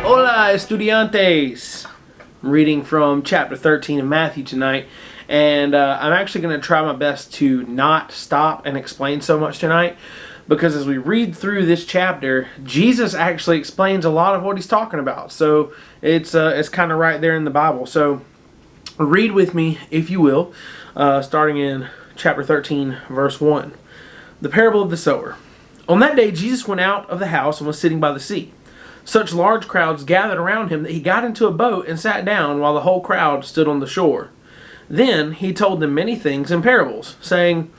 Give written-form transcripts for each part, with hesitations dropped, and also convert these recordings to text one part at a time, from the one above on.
Hola, estudiantes! I'm reading from chapter 13 of Matthew tonight, and I'm actually going to try my best to not stop and explain so much tonight, because as we read through this chapter, Jesus actually explains a lot of what he's talking about. So it's kind of right there in the Bible. So read with me, if you will, starting in chapter 13, verse 1. The parable of the sower. On that day, Jesus went out of the house and was sitting by the sea. Such large crowds gathered around him that he got into a boat and sat down while the whole crowd stood on the shore. Then he told them many things in parables, saying,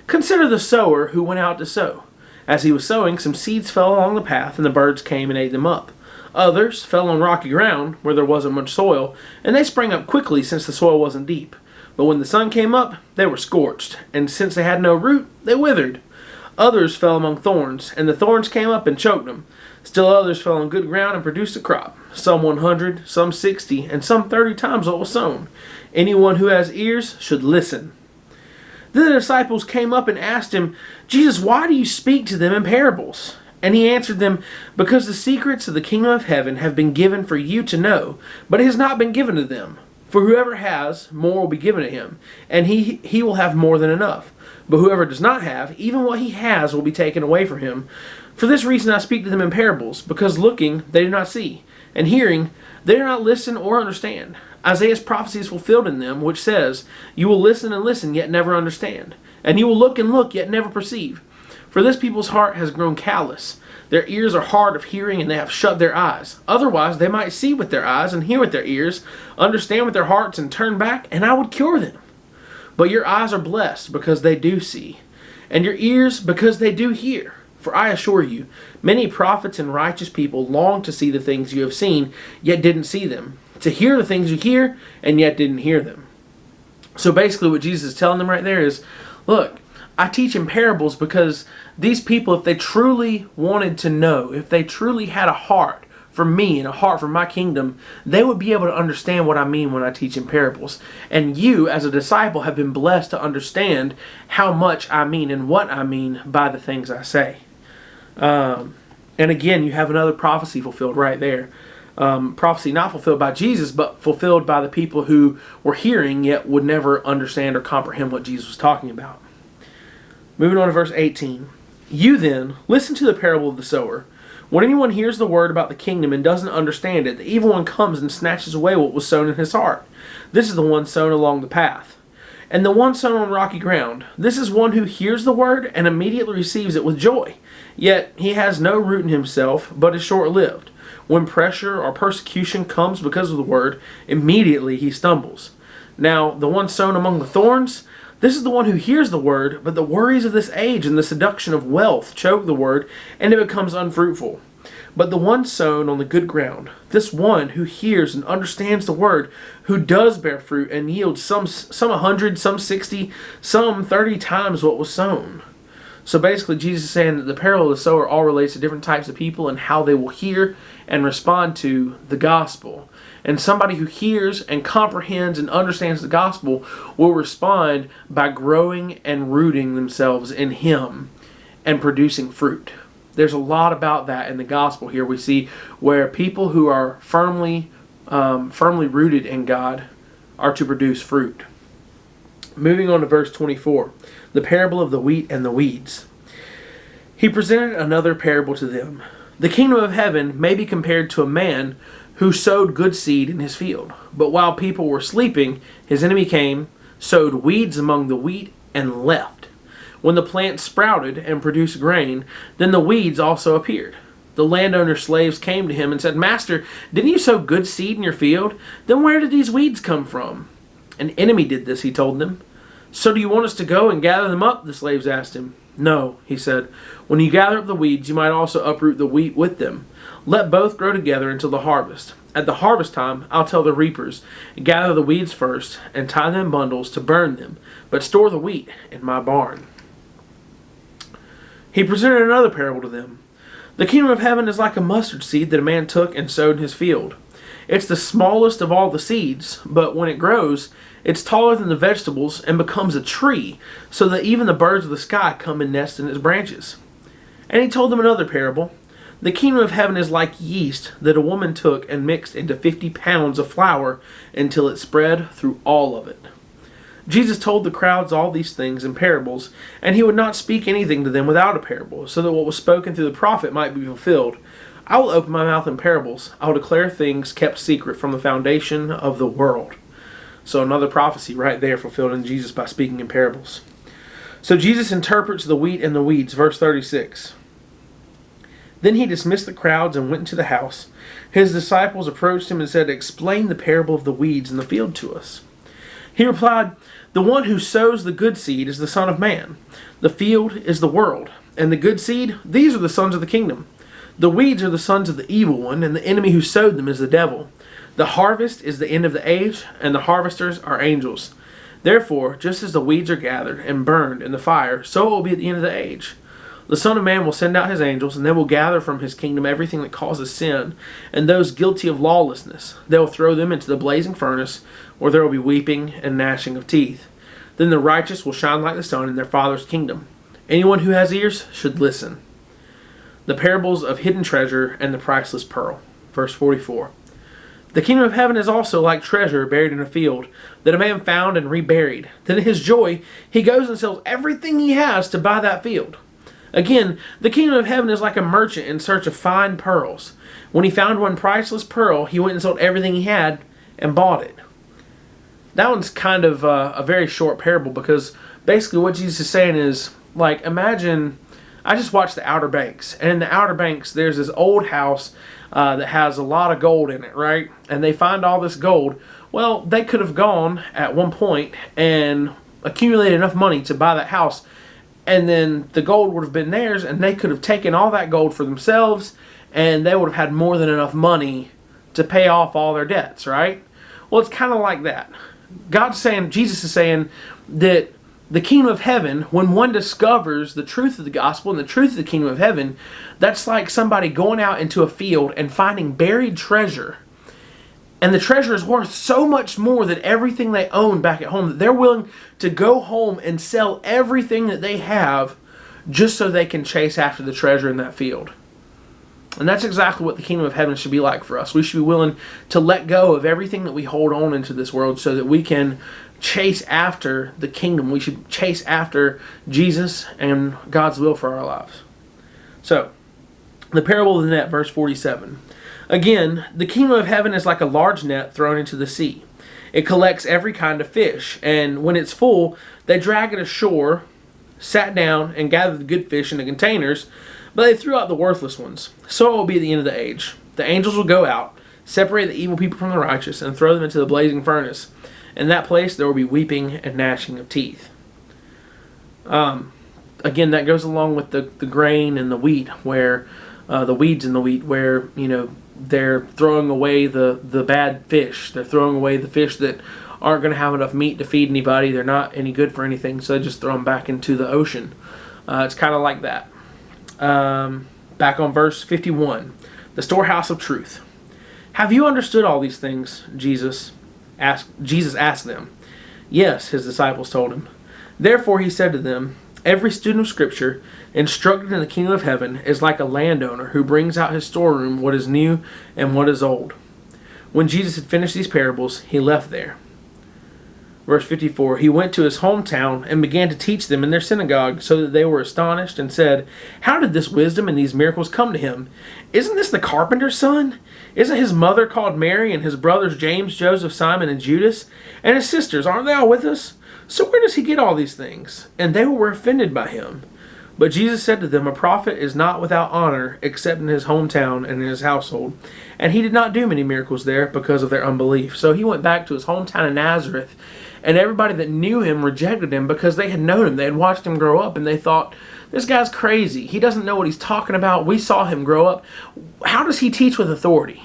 "Consider the sower who went out to sow. As he was sowing, some seeds fell along the path, and the birds came and ate them up. Others fell on rocky ground, where there wasn't much soil, and they sprang up quickly since the soil wasn't deep. But when the sun came up, they were scorched, and since they had no root, they withered. Others fell among thorns, and the thorns came up and choked them. Still others fell on good ground and produced a crop, some 100, some 60, and some 30 times what was sown. Anyone who has ears should listen." Then the disciples came up and asked him, "Jesus, why do you speak to them in parables?" And he answered them, "Because the secrets of the kingdom of heaven have been given for you to know, but it has not been given to them. For whoever has, more will be given to him, and he will have more than enough. But whoever does not have, even what he has will be taken away from him. For this reason I speak to them in parables, because looking they do not see, and hearing they do not listen or understand. Isaiah's prophecy is fulfilled in them, which says, 'You will listen and listen, yet never understand, and you will look and look, yet never perceive. For this people's heart has grown callous. Their ears are hard of hearing, and they have shut their eyes. Otherwise they might see with their eyes, and hear with their ears, understand with their hearts, and turn back, and I would cure them. But your eyes are blessed because they do see, and your ears because they do hear. For I assure you, many prophets and righteous people long to see the things you have seen, yet didn't see them, to hear the things you hear, and yet didn't hear them." So basically what Jesus is telling them right there is, look, I teach in parables because these people, if they truly wanted to know, if they truly had a heart for me and a heart for my kingdom, they would be able to understand what I mean when I teach in parables. And you, as a disciple, have been blessed to understand how much I mean and what I mean by the things I say. And again, you have another prophecy fulfilled right there. Prophecy not fulfilled by Jesus, but fulfilled by the people who were hearing yet would never understand or comprehend what Jesus was talking about. Moving on to verse 18. "You then, listen to the parable of the sower. When anyone hears the word about the kingdom and doesn't understand it, the evil one comes and snatches away what was sown in his heart. This is the one sown along the path. And the one sown on rocky ground, this is one who hears the word and immediately receives it with joy. Yet he has no root in himself, but is short-lived. When pressure or persecution comes because of the word, immediately he stumbles. Now, the one sown among the thorns, this is the one who hears the word, but the worries of this age and the seduction of wealth choke the word, and it becomes unfruitful. But the one sown on the good ground, this one who hears and understands the word, who does bear fruit and yields some 100, some 60, some 30 times what was sown." So basically Jesus is saying that the parable of the sower all relates to different types of people and how they will hear and respond to the gospel. And somebody who hears and comprehends and understands the gospel will respond by growing and rooting themselves in Him and producing fruit. There's a lot about that in the gospel here. We see where people who are firmly rooted in God are to produce fruit. Moving on to verse 24, the parable of the wheat and the weeds. "He presented another parable to them. The kingdom of heaven may be compared to a man who sowed good seed in his field. But while people were sleeping, his enemy came, sowed weeds among the wheat, and left. When the plant sprouted and produced grain, then the weeds also appeared. The landowner's slaves came to him and said, 'Master, didn't you sow good seed in your field? Then where did these weeds come from?' 'An enemy did this,' he told them. 'So do you want us to go and gather them up?' the slaves asked him. 'No,' he said. 'When you gather up the weeds, you might also uproot the wheat with them. Let both grow together until the harvest. At the harvest time, I'll tell the reapers, gather the weeds first and tie them in bundles to burn them, but store the wheat in my barn.'" He presented another parable to them. "The kingdom of heaven is like a mustard seed that a man took and sowed in his field. It's the smallest of all the seeds, but when it grows, it's taller than the vegetables and becomes a tree, so that even the birds of the sky come and nest in its branches." And he told them another parable. The kingdom of heaven is like yeast that a woman took and mixed into 50 pounds of flour until it spread through all of it. Jesus told the crowds all these things in parables, and he would not speak anything to them without a parable, so that what was spoken through the prophet might be fulfilled. I will open my mouth in parables. I will declare things kept secret from the foundation of the world. So another prophecy right there fulfilled in Jesus by speaking in parables. So Jesus interprets the wheat and the weeds, verse 36. Then he dismissed the crowds and went into the house. His disciples approached him and said, "Explain the parable of the weeds in the field to us." He replied, "The one who sows the good seed is the Son of Man. The field is the world, and the good seed, these are the sons of the kingdom. The weeds are the sons of the evil one, and the enemy who sowed them is the devil. The harvest is the end of the age, and the harvesters are angels. Therefore, just as the weeds are gathered and burned in the fire, so it will be at the end of the age. The Son of Man will send out his angels, and they will gather from his kingdom everything that causes sin, and those guilty of lawlessness. They will throw them into the blazing furnace, where there will be weeping and gnashing of teeth. Then the righteous will shine like the sun in their Father's kingdom. Anyone who has ears should listen." The parables of hidden treasure and the priceless pearl. Verse 44. "The kingdom of heaven is also like treasure buried in a field, that a man found and reburied. Then in his joy, he goes and sells everything he has to buy that field. Again, the kingdom of heaven is like a merchant in search of fine pearls. When he found one priceless pearl, he went and sold everything he had and bought it." That one's kind of a very short parable, because basically what Jesus is saying is, like, imagine, I just watched The Outer Banks, and in The Outer Banks there's this old house that has a lot of gold in it, right? And they find all this gold. Well, they could have gone at one point and accumulated enough money to buy that house, and then the gold would have been theirs, and they could have taken all that gold for themselves, and they would have had more than enough money to pay off all their debts, right? Well, it's kind of like that. Jesus is saying that the kingdom of heaven, when one discovers the truth of the gospel and the truth of the kingdom of heaven, that's like somebody going out into a field and finding buried treasure. And the treasure is worth so much more than everything they own back at home, that they're willing to go home and sell everything that they have just so they can chase after the treasure in that field. And that's exactly what the kingdom of heaven should be like for us. We should be willing to let go of everything that we hold on into this world so that we can chase after the kingdom. We should chase after Jesus and God's will for our lives. So, the parable of the net, verse 47. "Again, the kingdom of heaven is like a large net thrown into the sea. It collects every kind of fish, and when it's full, they drag it ashore, sat down, and gathered the good fish into containers, but they threw out the worthless ones. So it will be at the end of the age. The angels will go out, separate the evil people from the righteous, and throw them into the blazing furnace. In that place there will be weeping and gnashing of teeth." Again, that goes along with the grain and the wheat, where the weeds in the wheat, where, they're throwing away the bad fish. They're throwing away the fish that aren't going to have enough meat to feed anybody. They're not any good for anything, so they just throw them back into the ocean. It's kind of like that. Back on verse 51, the storehouse of truth. "Have you understood all these things?" Jesus asked them. "Yes," his disciples told him. Therefore he said to them, "Every student of Scripture, instructed in the kingdom of heaven, is like a landowner who brings out his storeroom what is new and what is old." When Jesus had finished these parables, he left there. Verse 54, "He went to his hometown and began to teach them in their synagogue, so that they were astonished and said, 'How did this wisdom and these miracles come to him? Isn't this the carpenter's son? Isn't his mother called Mary, and his brothers James, Joseph, Simon, and Judas? And his sisters, aren't they all with us? So where does he get all these things?' And they were offended by him. But Jesus said to them, 'A prophet is not without honor except in his hometown and in his household.' And he did not do many miracles there because of their unbelief." So he went back to his hometown of Nazareth, and everybody that knew him rejected him because they had known him. They had watched him grow up, and they thought, "This guy's crazy. He doesn't know what he's talking about. We saw him grow up. How does he teach with authority?"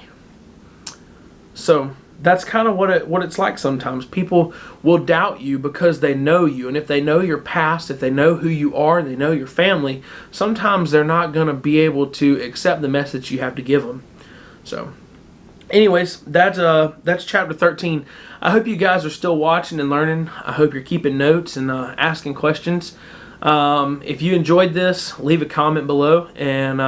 So that's kind of what it's like sometimes. People will doubt you because they know you. And if they know your past, if they know who you are, and they know your family, sometimes they're not going to be able to accept the message you have to give them. So anyways, that's chapter 13. I hope you guys are still watching and learning. I hope you're keeping notes and asking questions. If you enjoyed this, leave a comment below, and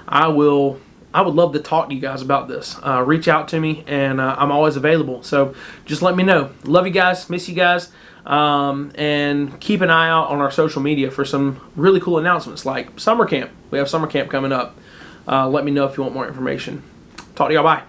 I would love to talk to you guys about this. Reach out to me, and I'm always available. So just let me know. Love you guys. Miss you guys. And keep an eye out on our social media for some really cool announcements like summer camp. We have summer camp coming up. Let me know if you want more information. Talk to y'all. Bye.